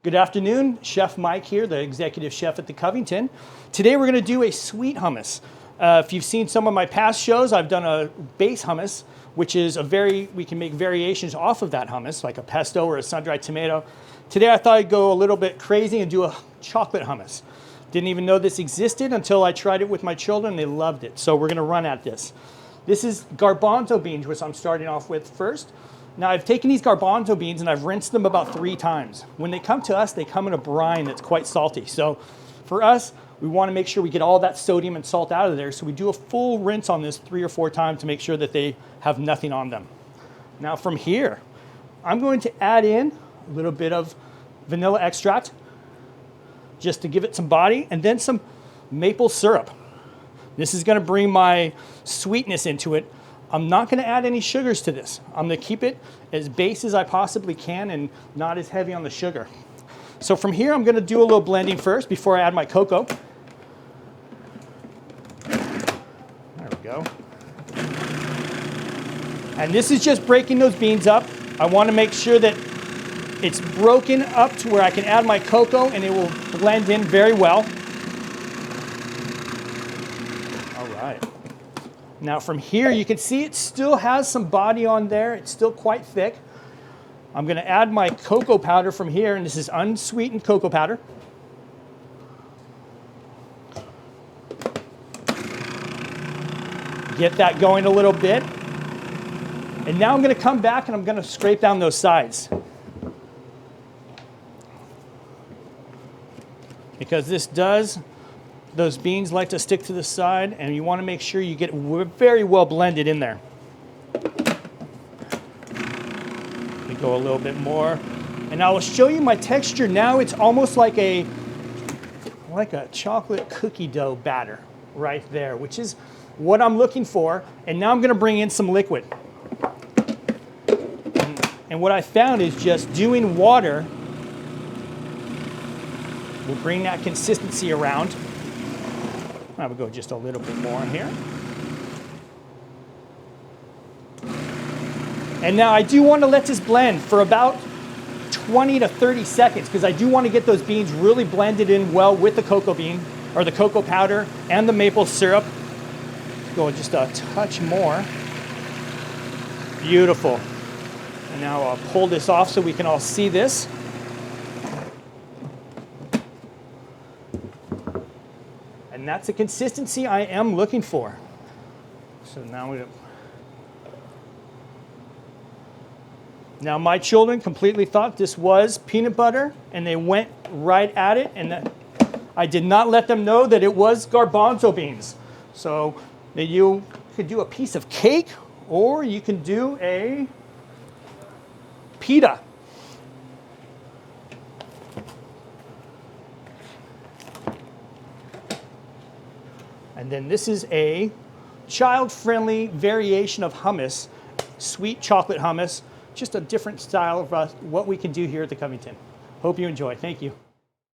Good afternoon, Chef Mike here, the executive chef at the Covington. Today we're going to do a sweet hummus. If you've seen some of my past shows, I've done a base hummus, which is we can make variations off of that hummus, like a pesto or a sun-dried tomato. Today I thought I'd go a little bit crazy and do a chocolate hummus. Didn't even know this existed until I tried it with my children. They loved it, so we're going to run at this. This is garbanzo beans, which I'm starting off with first. Now I've taken these garbanzo beans and I've rinsed them about 3 times. When they come to us, they come in a brine that's quite salty. So for us, we want to make sure we get all that sodium and salt out of there. So we do a full rinse on this 3 or 4 times to make sure that they have nothing on them. Now from here, I'm going to add in a little bit of vanilla extract just to give it some body, and then some maple syrup. This is going to bring my sweetness into it. I'm not going to add any sugars to this. I'm going to keep it as base as I possibly can and not as heavy on the sugar. So from here, I'm going to do a little blending first before I add my cocoa. There we go. And this is just breaking those beans up. I want to make sure that it's broken up to where I can add my cocoa and it will blend in very well. All right. Now from here, you can see it still has some body on there. It's still quite thick. I'm going to add my cocoa powder from here, and this is unsweetened cocoa powder. Get that going a little bit. And now I'm going to come back and I'm going to scrape down those sides. Because those beans like to stick to the side, and you want to make sure you get very well blended in there. We go a little bit more, and I will show you my texture now. It's almost like a chocolate cookie dough batter right there, which is what I'm looking for. And now I'm going to bring in some liquid. And what I found is just doing water will bring that consistency around. I will go just a little bit more in here. And now I do want to let this blend for about 20 to 30 seconds because I do want to get those beans really blended in well with the cocoa bean or the cocoa powder and the maple syrup. Go just a touch more. Beautiful. And now I'll pull this off so we can all see this. And that's the consistency I am looking for. So now my children completely thought this was peanut butter, and they went right at it, and I did not let them know that it was garbanzo beans. So you could do a piece of cake, or you can do a pita. And then this is a child-friendly variation of hummus, sweet chocolate hummus, just a different style of what we can do here at the Covington. Hope you enjoy. Thank you.